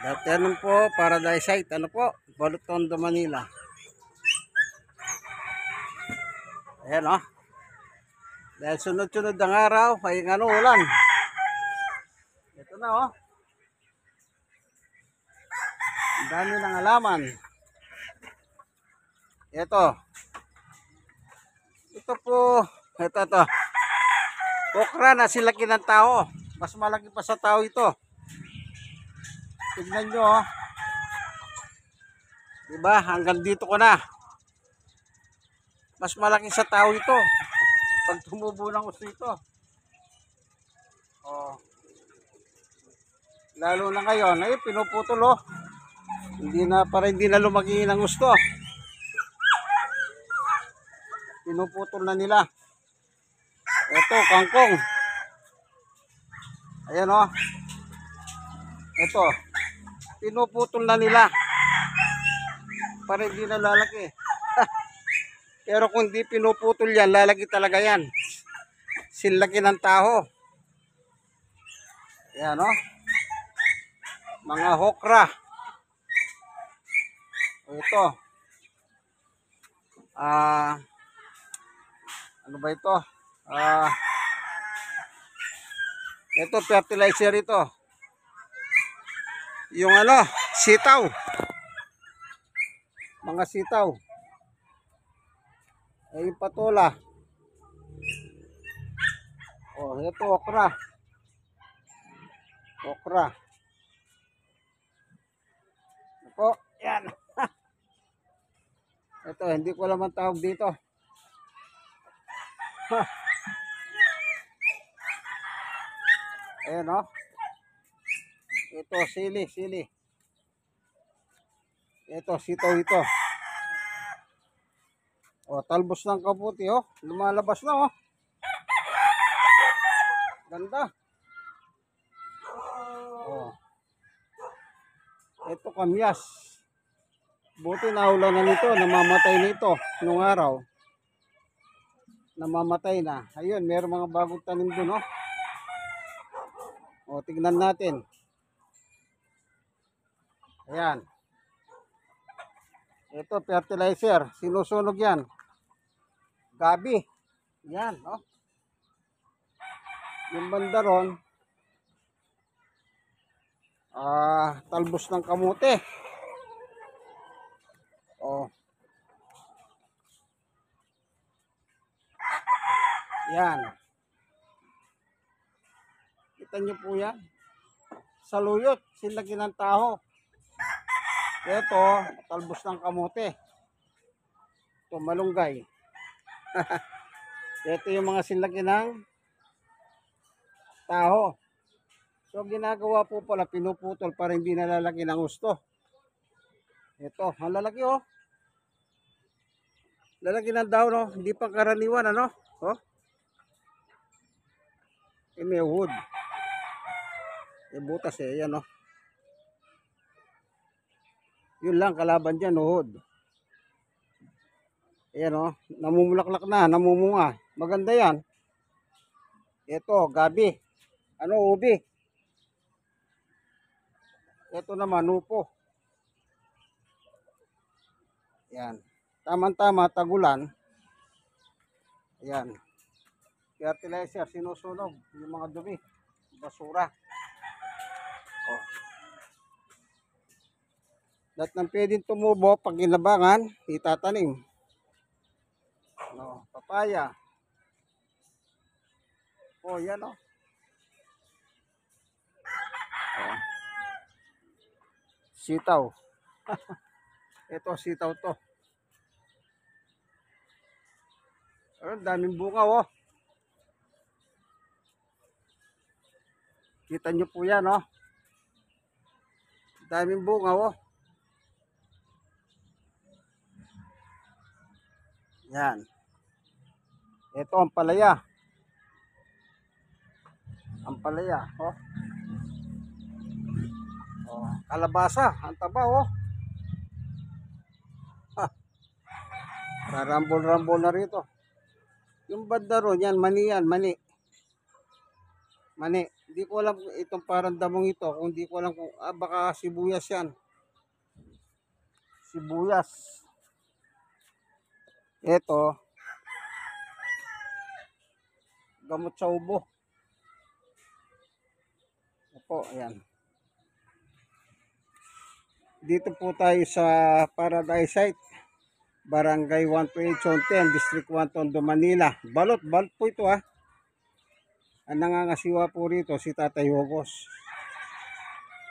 Afternoon po, Paradise Site. Ano po? Balotondo, Manila. Ayan o. Dahil sunod-sunod ang araw, ay ulan. Ito na o. Ang dami ng halaman. Ito. Ito po. Ito. Okra na silaki ng tao. Mas malaki pa sa tao ito. Tignan nyo o. Diba? Hanggang dito ko na. Mas malaki sa tao ito. Pag tumubo ng gusto ito. Oh. Lalo na ngayon, ay pinuputol oh. Hindi na lumaki ng gusto. Pinuputol na nila. Ito, kangkong. Ayan oh. Ito. Pinuputol na nila. Para hindi na lalaki. Pero kung di pinuputol yan, lalaki talaga yan. Silaki ng taho. Ayan o. Mga okra. Ito. Ano ba ito? Ito, fertilizer ito. Yung sitaw. Mga sitaw. Ay patola. Oh, ito okra. Okra. Ito, yan. Ito, hindi ko alam ang tawag dito. Ayan oh. Ito, sili. Ito, sitaw ito. O, talbos ng kabuti, oh. Lumalabas na, oh. Ganda. Oh. Ito, kamyas. Buti naulan na nito. Namamatay nito nung araw. Namamatay na. Ayun, meron mga bagong tanim dun, oh. O, tignan natin. Ayan. Ito, fertilizer. Sinusunog yan. Gabi. Yan, oh. Yung banda ron, talbos ng kamote. Oh. Yan. Kita nyo po yan. Saluyot, silaki ng taho. Ito, talbos ng kamote. Ito, malunggay. Ito yung mga silaki ng taho. So, ginagawa po pala, pinuputol para hindi nalalaki ng gusto. Ito, ang lalaki oh. Lalaki ng daw no, hindi pa karaniwan ano. Oh. May wood. Butas yan oh. Yun lang kalaban dyan, uhod. Ayan o, namumulaklak na, namumunga. Maganda yan. Ito, gabi. Ubi. Ito naman, upo. Ayan. Tama-tama, tagulan. Ayan. Fertilizer, sinusunog. Yung mga dumi. Basura. Oh. Lahat ng pwedeng tumubo pag ginabangan, itatanim. No, papaya. Oh, yan oh. Oh. Sitaw. Ito, sitaw to. Ang daming bunga oh. Kita nyo po yan oh. Daming bunga oh. Yan. Ito ang palaya. Ang palaya, oh. Oh, kalabasa, ang taba, oh. Ha. Rarambol-rambol na rito. Yung banda ron, yan, mani yan, mani. Mani, Hindi ko alam kung itong parang damong ito, kung hindi ko alam kung, baka sibuyas yan. Sibuyas. Ito, gamot sa ubo. Opo, ayan. Dito po tayo sa Paradise Site, Barangay 128, Zone 10, District 1, Tondo, Manila. Balot po ito ah. Ang nangangasiwa po rito si Tatay Hugos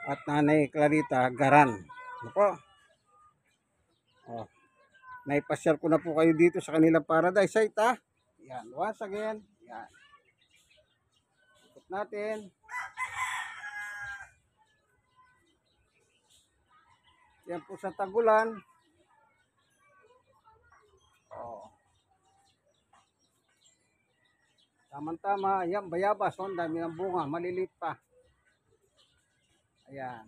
at Nanay Clarita Garan. Opo. Oh, naipasyal ko na po kayo dito sa kanilang Paradise Site ha. Yan, once again. Yan. Ikot natin. Yan po sa Tagulan. Oh. Tama-tama. Ayan, bayabas. Oh, dami ng bunga. Malilit pa. Ayan.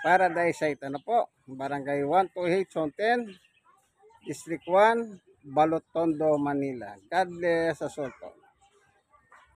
Paradise Site. Ano po? Barangay 128, Zone 10, District 1, Balot, Tondo, Manila. God bless us all po.